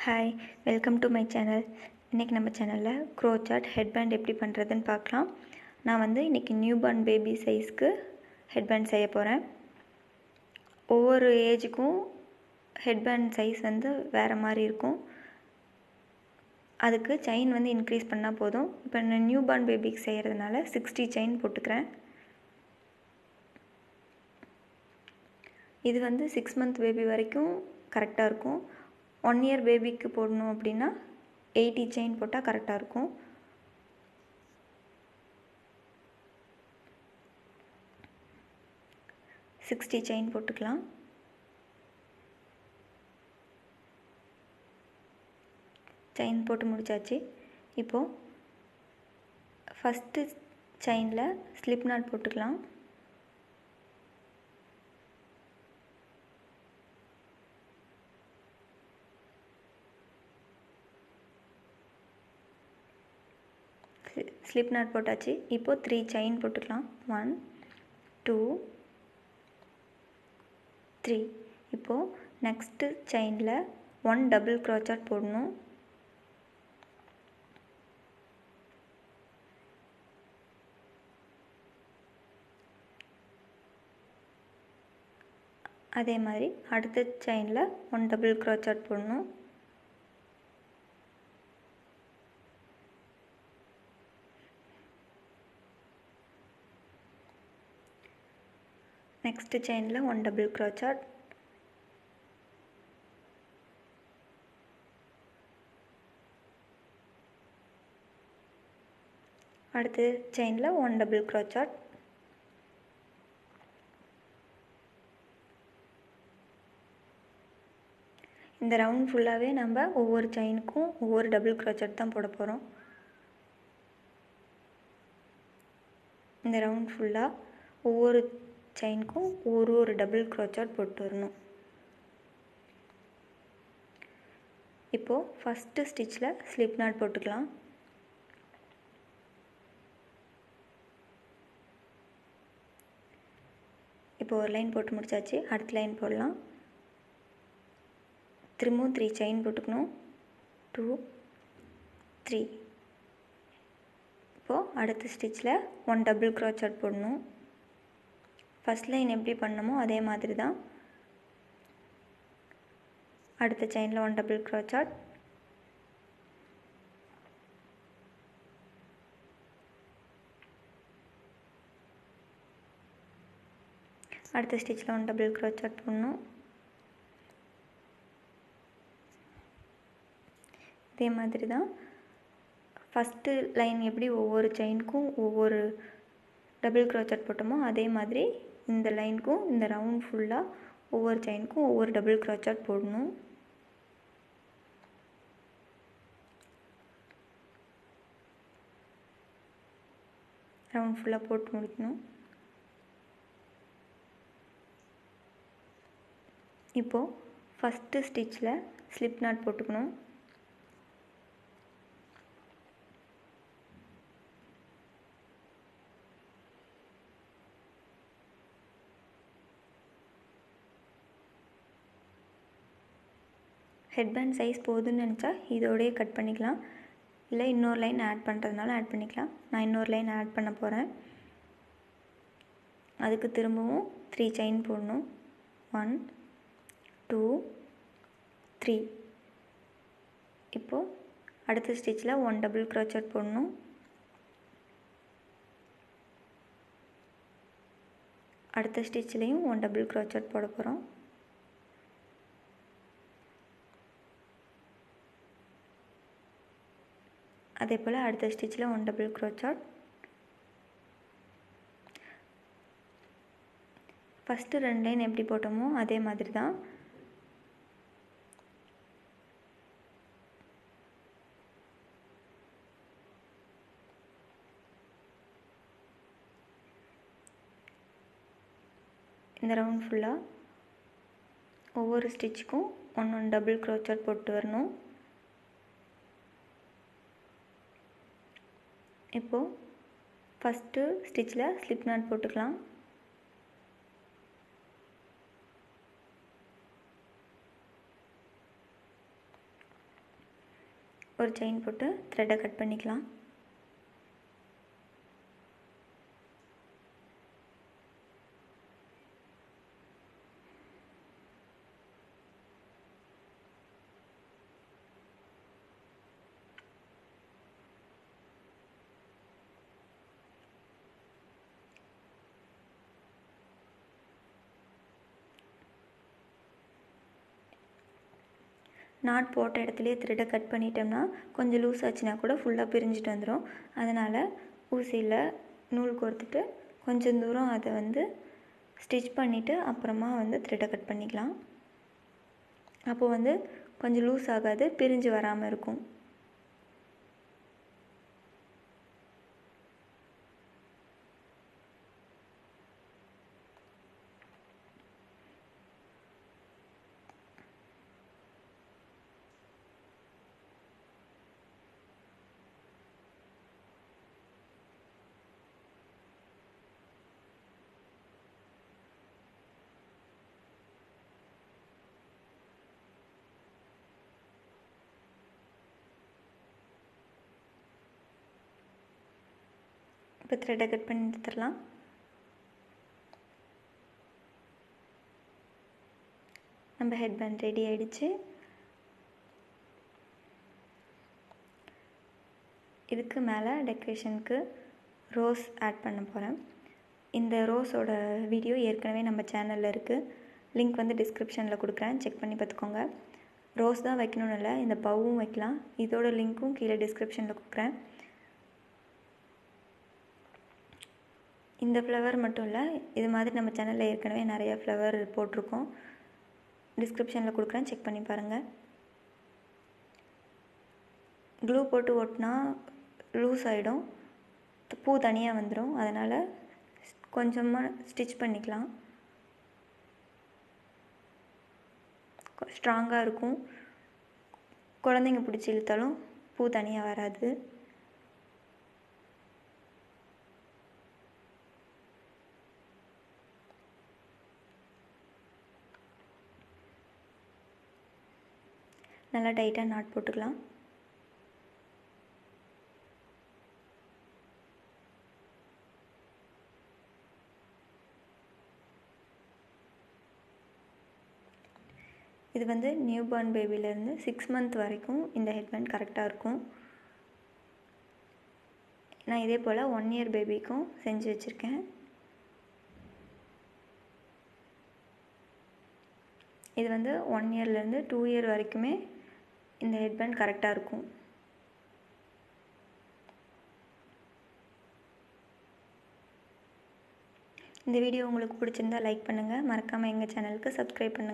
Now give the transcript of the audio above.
Hi, welcome to my channel. இன்றைக்கி நம்ம சேனலில் க்ரோச்சட் ஹெட்பேண்ட் எப்படி பண்ணுறதுன்னு பார்க்கலாம். நான் இன்றைக்கி நியூ பார்ன் பேபி சைஸ்க்கு ஹெட்பேண்ட் செய்ய போகிறேன். ஒவ்வொரு ஏஜுக்கும் ஹெட்பேண்ட் சைஸ் வேறு மாதிரி இருக்கும். அதுக்கு செயின் இன்க்ரீஸ் பண்ணால் போதும். இப்போ நான் நியூ பார்ன் பேபிக்கு செய்கிறதுனால 60 செயின் போட்டுக்கிறேன். இது 6 மந்த் பேபி வரைக்கும் கரெக்டாக இருக்கும். 1 இயர் பேபிக்கு போடணும் அப்படின்னா 80 செயின் போட்டால் கரெக்டாக இருக்கும். $60 செயின் போட்டுக்கலாம். செயின் போட்டு முடிச்சாச்சு. இப்போது ஃபஸ்ட்டு செயினில் ஸ்லிப் நாட் போட்டுக்கலாம். ஸ்லிப் நாட் போட்டாச்சு. இப்போது 3 செயின் போட்டுக்கலாம். 1 2 3. இப்போது நெக்ஸ்ட்டு செயினில் 1 டபுள் க்ரோச்சட் போடணும். அதே மாதிரி அடுத்த செயினில் 1 டபுள் க்ரோச்சட் போடணும். நெக்ஸ்ட் செயினில் 1 டபுள் க்ரோச்சட். அடுத்து செயினில் 1 டபுள் க்ரோச்சட். இந்த ரவுண்ட் ஃபுல்லாகவே நம்ம ஒவ்வொரு செயினுக்கும் ஒவ்வொரு டபுள் க்ரோச்சட் தான் போட போகிறோம். இந்த ரவுண்ட் ஃபுல்லாக ஒவ்வொரு செயினுக்கும் ஒரு டபுள் க்ரோச்சட் போட்டு வரணும். இப்போது ஃபஸ்ட்டு ஸ்டிச்சில் ஸ்லிப் நாட் போட்டுக்கலாம். இப்போது ஒரு லைன் போட்டு முடிச்சாச்சு. அடுத்த லைன் போடலாம். திரும்பவும் 3 செயின் போட்டுக்கணும். 2 3. இப்போது அடுத்த ஸ்டிச்சில் 1 டபுள் க்ரோச்சட் போடணும். ஃபஸ்ட் லைன் எப்படி பண்ணமோ அதே மாதிரி தான். அடுத்த செயினில் 1 டபுள் க்ரோச்சட். அடுத்த ஸ்டிச்சில் 1 டபுள் க்ரோச்சட் போடணும். இதே மாதிரி தான் ஃபஸ்ட்டு லைன் எப்படி ஒவ்வொரு செயினுக்கும் ஒவ்வொரு டபுள் க்ரோச்சட் போட்டோமோ அதே மாதிரி இந்த லைனுக்கும் இந்த ரவுண்ட் ஃபுல்லாக ஒவ்வொரு செயினுக்கும் ஒவ்வொரு டபுள் க்ரோச்சட் போடணும். ரவுண்ட் ஃபுல்லாக போட்டு முடிக்கணும். இப்போது ஃபஸ்ட்டு ஸ்டிச்சில் ஸ்லிப் நாட் போட்டுக்கணும். ஹெட்பேண்ட் சைஸ் போதுன்னு நினச்சா இதோடய கட் பண்ணிக்கலாம். இல்லை இன்னொரு லைன் ஆட் பண்ணுறதுனால ஆட் பண்ணிக்கலாம். நான் இன்னொரு லைன் ஆட் பண்ண போகிறேன். அதுக்கு திரும்பவும் 3 செயின் போடணும். 1 2 3. இப்போது அடுத்த ஸ்டிச்சில் 1 டபுள் க்ரோச்சட் போடணும். அடுத்த ஸ்டிச்லேயும் 1 டபுள் க்ரோச்சட் போட போகிறோம். அதே போல் அடுத்த ஸ்டிச்சில் 1 டபுள் க்ரோச்சட். ஃபஸ்ட்டு 2 லைன் எப்படி போட்டோமோ அதே மாதிரி தான். இந்த ரவுண்ட் ஃபுல்லாக ஒவ்வொரு ஸ்டிச்சுக்கும் 1 டபுள் க்ரோச்சட் போட்டு வரணும். இப்போது ஃபஸ்ட்டு ஸ்டிச்சில் ஸ்லிப் நாட் போட்டுக்கலாம். ஒரு செயின் போட்டு த்ரெட்டை கட் பண்ணிக்கலாம். நாட் போட்ட இடத்துலையே த்ரெட்டை கட் பண்ணிட்டோம்னா கொஞ்சம் லூஸ் ஆச்சுன்னா கூட ஃபுல்லாக பிரிஞ்சுட்டு வந்துடும். அதனால் ஊசியில் நூல் கோர்த்துட்டு கொஞ்சம் தூரம் அதை வந்து ஸ்டிச் பண்ணிவிட்டு அப்புறமா வந்து த்ரெட்டை கட் பண்ணிக்கலாம். அப்போது வந்து கொஞ்சம் லூஸ் ஆகாது, பிரிஞ்சு வராமல் இருக்கும். இப்போ த்ரெட்டை கட் பண்ணி எடுத்துடலாம். நம்ம ஹெட்பேண்ட் ரெடி ஆகிடுச்சு. இதுக்கு மேலே டெக்கரேஷனுக்கு ரோஸ் ஆட் பண்ண போகிறேன். இந்த ரோஸோட வீடியோ ஏற்கனவே நம்ம சேனலில் இருக்குது. லிங்க் வந்து டிஸ்கிரிப்ஷனில் கொடுக்குறேன், செக் பண்ணி பார்த்துக்கோங்க. ரோஸ் தான் வைக்கணும்னு இல்லை, இந்த பவ்வும் வைக்கலாம். இதோட லிங்க்கும் கீழே டிஸ்கிரிப்ஷனில் கொடுக்குறேன். இந்த ஃப்ளவர் மட்டும் இல்லை, இது மாதிரி நம்ம சேனலில் ஏற்கனவே நிறைய ஃப்ளவர் போட்டிருக்கோம். டிஸ்கிரிப்ஷனில் கொடுக்குறேன், செக் பண்ணி பாருங்கள். க்ளூ போட்டு ஒட்டினா லூஸ் ஆகிடும், பூ தனியாக வந்துடும். அதனால் கொஞ்சமாக ஸ்டிச் பண்ணிக்கலாம். ஸ்ட்ராங்காக இருக்கும். குழந்தைங்க பிடிச்சி இழுத்தாலும் பூ தனியாக வராது. நல்லா டைட்டாக நாட் போட்டுக்கலாம். இது வந்து நியூ பார்ன் பேபிலேருந்து 6 மந்த் வரைக்கும் இந்த ஹெட்பேண்ட் கரெக்டாக இருக்கும். நான் இதே போல் 1 இயர் பேபிக்கும் செஞ்சு வச்சுருக்கேன். இது வந்து 1 இயர்லேருந்து 2 இயர் வரைக்குமே இந்த ஹெட்பேண்ட் கரெக்டாக இருக்கும். இந்த வீடியோ உங்களுக்கு பிடிச்சிருந்தா லைக் பண்ணுங்கள். மறக்காமல் எங்கள் சேனலுக்கு சப்ஸ்கிரைப் பண்ணுங்கள்.